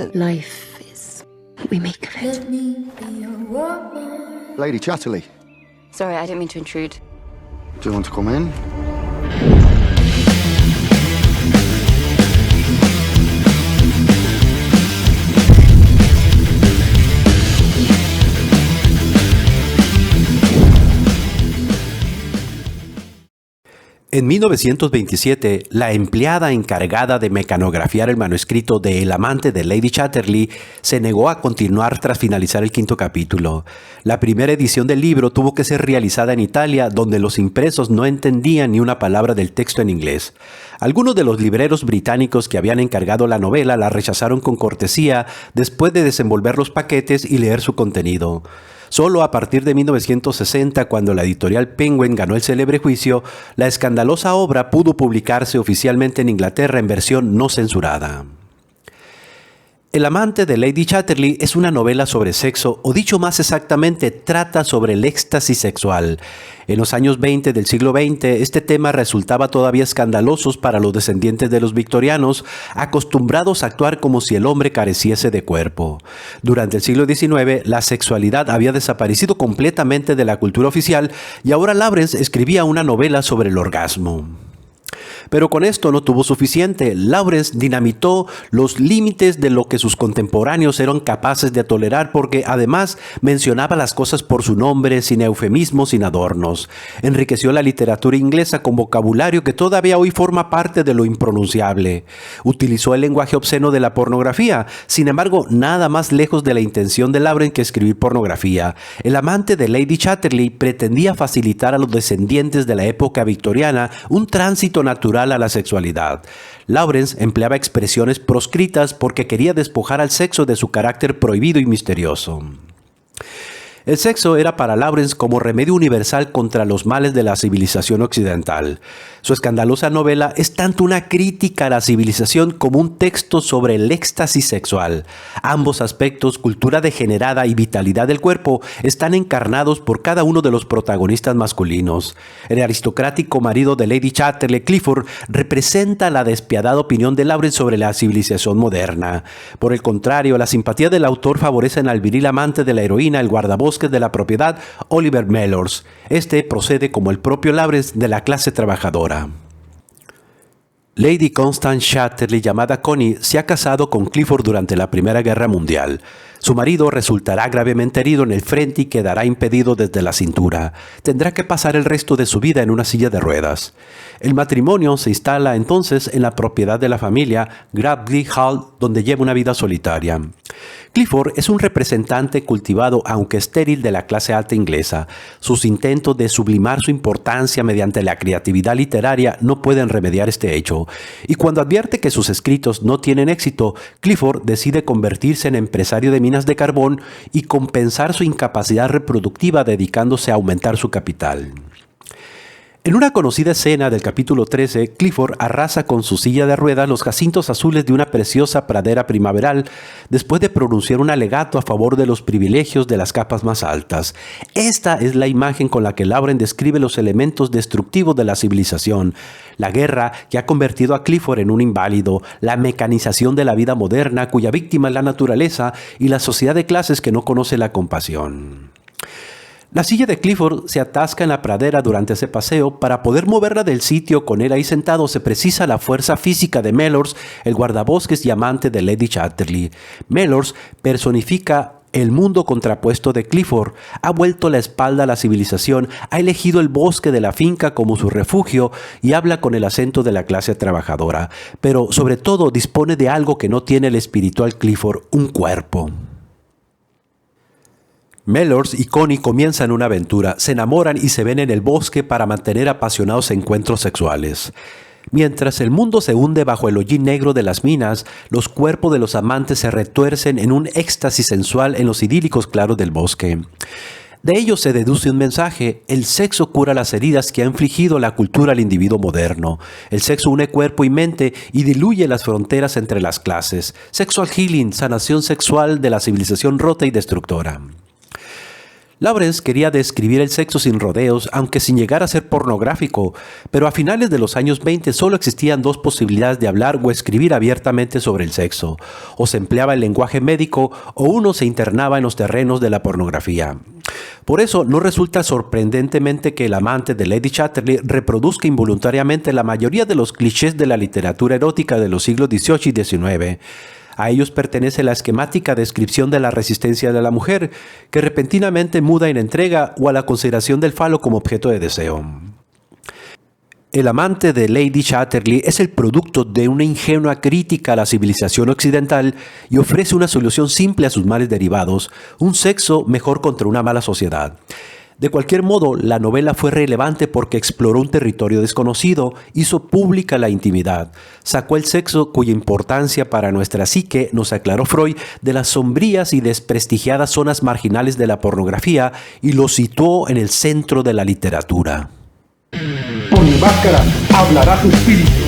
that life is what we make of it. Lady Chatterley, Sorry, I didn't mean to intrude. do you want to come in? En 1927, la empleada encargada de mecanografiar el manuscrito de El amante de Lady Chatterley se negó a continuar tras finalizar el 5º capítulo. La primera edición del libro tuvo que ser realizada en Italia, donde los impresos no entendían ni una palabra del texto en inglés. Algunos de los libreros británicos que habían encargado la novela la rechazaron con cortesía después de desenvolver los paquetes y leer su contenido. Solo a partir de 1960, cuando la editorial Penguin ganó el célebre juicio, la escandalosa obra pudo publicarse oficialmente en Inglaterra en versión no censurada. El amante de Lady Chatterley es una novela sobre sexo, o dicho más exactamente, trata sobre el éxtasis sexual. En los años 20 del siglo XX, este tema resultaba todavía escandaloso para los descendientes de los victorianos, acostumbrados a actuar como si el hombre careciese de cuerpo. Durante el siglo XIX, la sexualidad había desaparecido completamente de la cultura oficial y ahora Lawrence escribía una novela sobre el orgasmo. Pero con esto no tuvo suficiente. Lawrence dinamitó los límites de lo que sus contemporáneos eran capaces de tolerar, porque además mencionaba las cosas por su nombre, sin eufemismos, sin adornos. Enriqueció la literatura inglesa con vocabulario que todavía hoy forma parte de lo impronunciable. Utilizó el lenguaje obsceno de la pornografía. Sin embargo, nada más lejos de la intención de Lawrence que escribir pornografía. El amante de Lady Chatterley pretendía facilitar a los descendientes de la época victoriana un tránsito natural a la sexualidad. Lawrence empleaba expresiones proscritas porque quería despojar al sexo de su carácter prohibido y misterioso. El sexo era para Lawrence como remedio universal contra los males de la civilización occidental. Su escandalosa novela es tanto una crítica a la civilización como un texto sobre el éxtasis sexual. Ambos aspectos, cultura degenerada y vitalidad del cuerpo, están encarnados por cada uno de los protagonistas masculinos. El aristocrático marido de Lady Chatterley, Clifford, representa la despiadada opinión de Lawrence sobre la civilización moderna. Por el contrario, la simpatía del autor favorece al viril amante de la heroína, el guardabosques de la propiedad, Oliver Mellors. Este procede como el propio Lawrence de la clase trabajadora. Lady Constance Chatterley, llamada Connie, se ha casado con Clifford durante la Primera Guerra Mundial. Su marido resultará gravemente herido en el frente y quedará impedido desde la cintura. Tendrá que pasar el resto de su vida en una silla de ruedas. El matrimonio se instala entonces en la propiedad de la familia, Gravelly Hall, donde lleva una vida solitaria. Clifford es un representante cultivado, aunque estéril, de la clase alta inglesa. Sus intentos de sublimar su importancia mediante la creatividad literaria no pueden remediar este hecho. Y cuando advierte que sus escritos no tienen éxito, Clifford decide convertirse en empresario de minas de carbón y compensar su incapacidad reproductiva dedicándose a aumentar su capital. En una conocida escena del capítulo 13, Clifford arrasa con su silla de ruedas los jacintos azules de una preciosa pradera primaveral después de pronunciar un alegato a favor de los privilegios de las capas más altas. Esta es la imagen con la que Lawrence describe los elementos destructivos de la civilización: la guerra que ha convertido a Clifford en un inválido, la mecanización de la vida moderna cuya víctima es la naturaleza y la sociedad de clases que no conoce la compasión. La silla de Clifford se atasca en la pradera durante ese paseo. Para poder moverla del sitio con él ahí sentado se precisa la fuerza física de Mellors, el guardabosques y amante de Lady Chatterley. Mellors personifica el mundo contrapuesto de Clifford, ha vuelto la espalda a la civilización, ha elegido el bosque de la finca como su refugio y habla con el acento de la clase trabajadora. Pero sobre todo dispone de algo que no tiene el espiritual Clifford: un cuerpo. Mellors y Connie comienzan una aventura, se enamoran y se ven en el bosque para mantener apasionados encuentros sexuales. Mientras el mundo se hunde bajo el hollín negro de las minas, los cuerpos de los amantes se retuercen en un éxtasis sensual en los idílicos claros del bosque. De ello se deduce un mensaje: el sexo cura las heridas que ha infligido la cultura al individuo moderno. El sexo une cuerpo y mente y diluye las fronteras entre las clases. Sexual healing, sanación sexual de la civilización rota y destructora. Lawrence quería describir el sexo sin rodeos, aunque sin llegar a ser pornográfico, pero a finales de los años 20 solo existían dos posibilidades de hablar o escribir abiertamente sobre el sexo. O se empleaba el lenguaje médico o uno se internaba en los terrenos de la pornografía. Por eso no resulta sorprendentemente que el amante de Lady Chatterley reproduzca involuntariamente la mayoría de los clichés de la literatura erótica de los siglos XVIII y XIX. A ellos pertenece la esquemática descripción de la resistencia de la mujer, que repentinamente muda en entrega o a la consideración del falo como objeto de deseo. El amante de Lady Chatterley es el producto de una ingenua crítica a la civilización occidental y ofrece una solución simple a sus males derivados, un sexo mejor contra una mala sociedad. De cualquier modo, la novela fue relevante porque exploró un territorio desconocido, hizo pública la intimidad, sacó el sexo cuya importancia para nuestra psique, nos aclaró Freud, de las sombrías y desprestigiadas zonas marginales de la pornografía y lo situó en el centro de la literatura. Por mi máscara hablará tu espíritu.